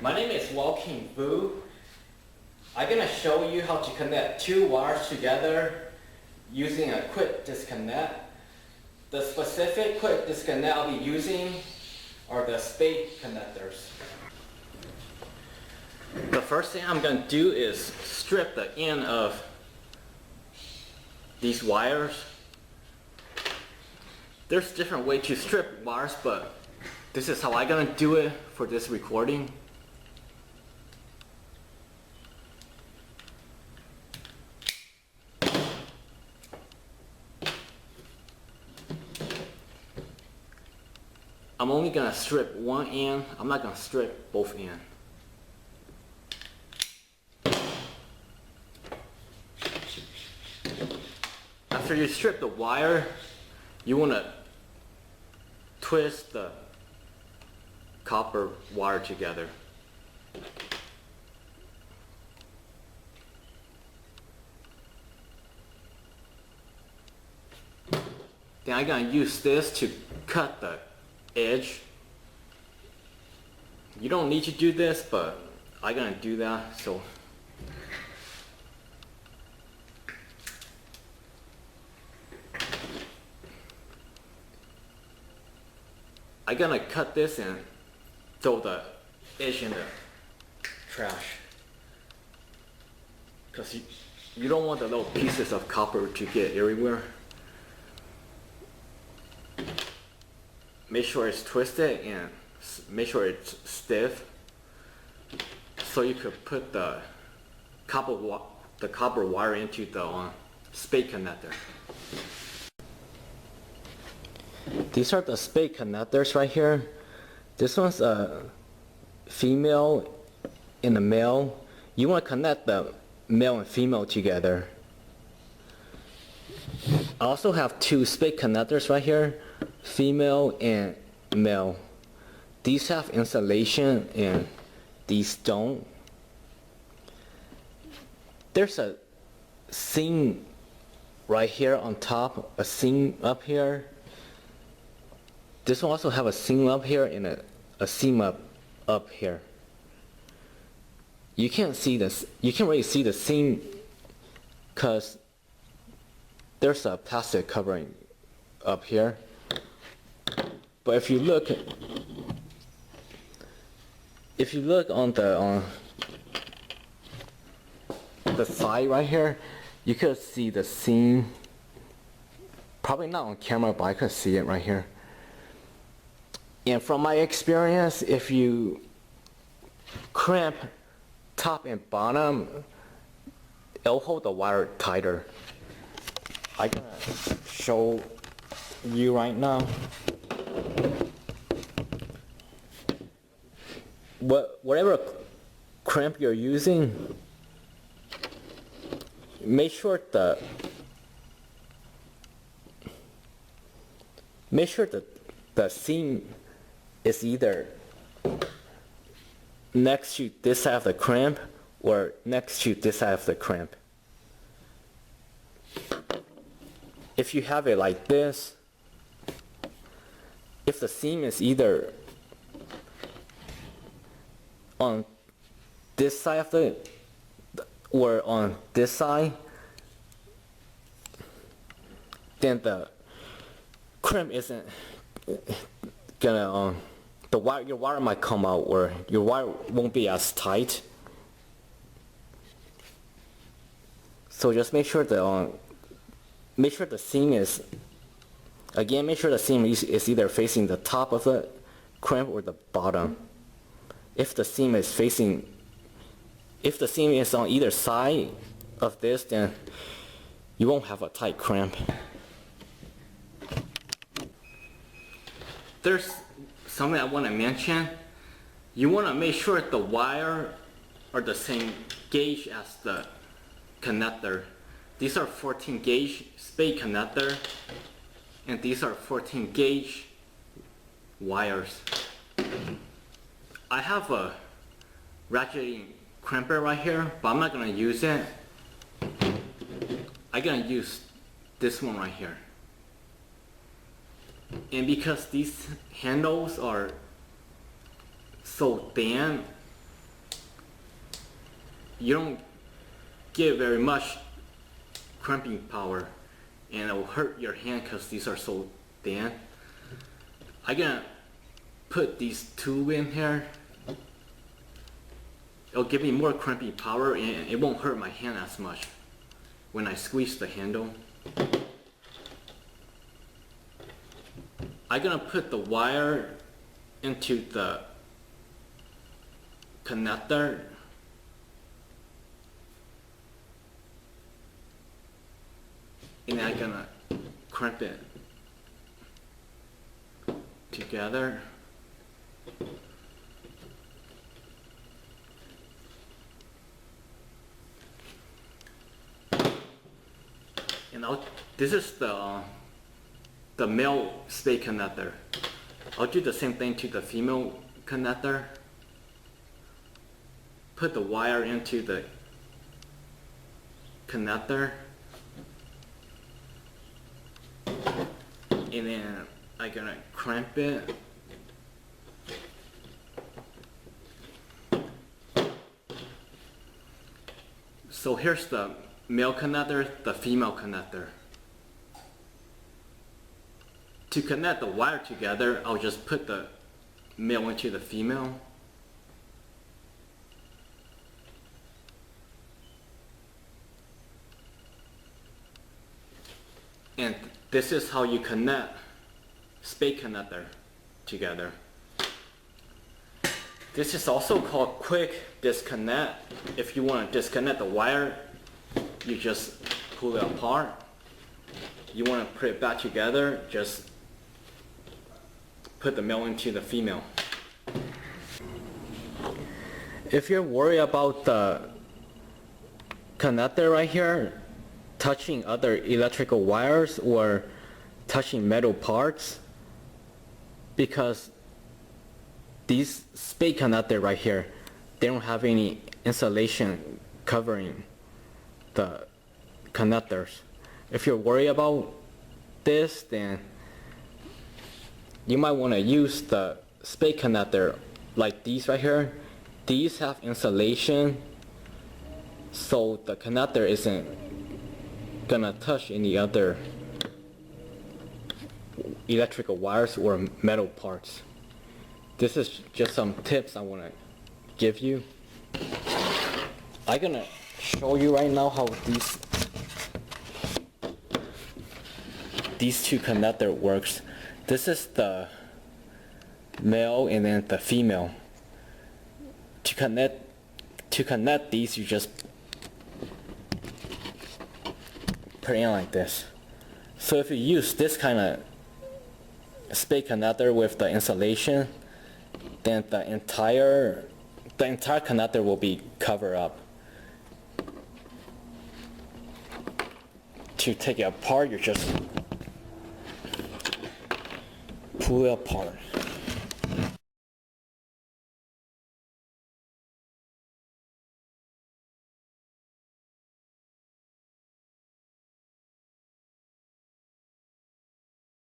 My name is welkingvue. I'm going to show you how to connect two wires together using a quick disconnect. The specific quick disconnect I'll be using are the Spade connectors. The first thing I'm going to do is strip the end of these wires. There's different ways to strip wires, but this is how I'm going to do it for this recording. I'm only going to strip one end. I'm not going to strip both ends. After you strip the wire, you want to twist the copper wire together. Then I'm going to use this to cut the edge. You don't need to do this, but I'm going to do that. So I'm going to cut this and throw the edge in the trash, because you don't want the little pieces of copper to get everywhere. Make sure it's twisted and make sure it's stiff, so you could put the copper wire into the spade connector. These are the spade connectors right here. This one's a female and a male. You want to connect the male and female together. I also have two spade connectors right here, female and male. These have insulation and these don't. There's a seam right here on top, a seam up here. This one also have a seam up here and a seam up here. You can't see this. You can't really see the seam because there's a plastic covering up here. But if you look on the side right here, you could see the seam. Probably not on camera, but I could see it right here. And from my experience, if you crimp top and bottom, it'll hold the wire tighter. I'm gonna show you right now. Whatever crimp you're using, make sure the seam is either next to this side of the crimp or next to this side of the crimp. If you have it like this, if the seam is either on this side of the or on this side, then the crimp isn't gonna your wire might come out, or your wire won't be as tight. So just make sure the seam is, again, make sure the seam is either facing the top of the crimp or the bottom. If the seam is on either side of this, then you won't have a tight crimp. There's something I want to mention. You want to make sure the wire are the same gauge as the connector. These are 14 gauge spade connector, and these are 14 gauge wires. I have a ratcheting crimper right here, but I'm not going to use it. I'm going to use this one right here. And because these handles are so thin, you don't get very much crimping power, and it will hurt your hand because these are so thin. I'm gonna put these two in here. It'll give me more crimping power, and it won't hurt my hand as much when I squeeze the handle. I'm gonna put the wire into the connector. And then I'm gonna crimp it together. And this is the male spade connector. I'll do the same thing to the female connector. Put the wire into the connector. And then I'm gonna crimp it. So here's the male connector, the female connector. To connect the wire together, I'll just put the male into the female. And this is how you connect spade connector together. This is also called quick disconnect. If you want to disconnect the wire, you just pull it apart. You want to put it back together, just put the male into the female. If you're worried about the connector right here touching other electrical wires or touching metal parts, because these spade connector right here, they don't have any insulation covering the connectors. If you're worried about this, then you might want to use the spade connector like these right here. These have insulation, so the connector isn't gonna touch any other electrical wires or metal parts. This is just some tips I want to give you. I'm gonna show you right now how these two connector works. This is the male and then the female. To connect these, you just put it in like this. So if you use this kind of spade connector with the insulation, then the entire connector will be covered up. To take it apart, you just pull it apart.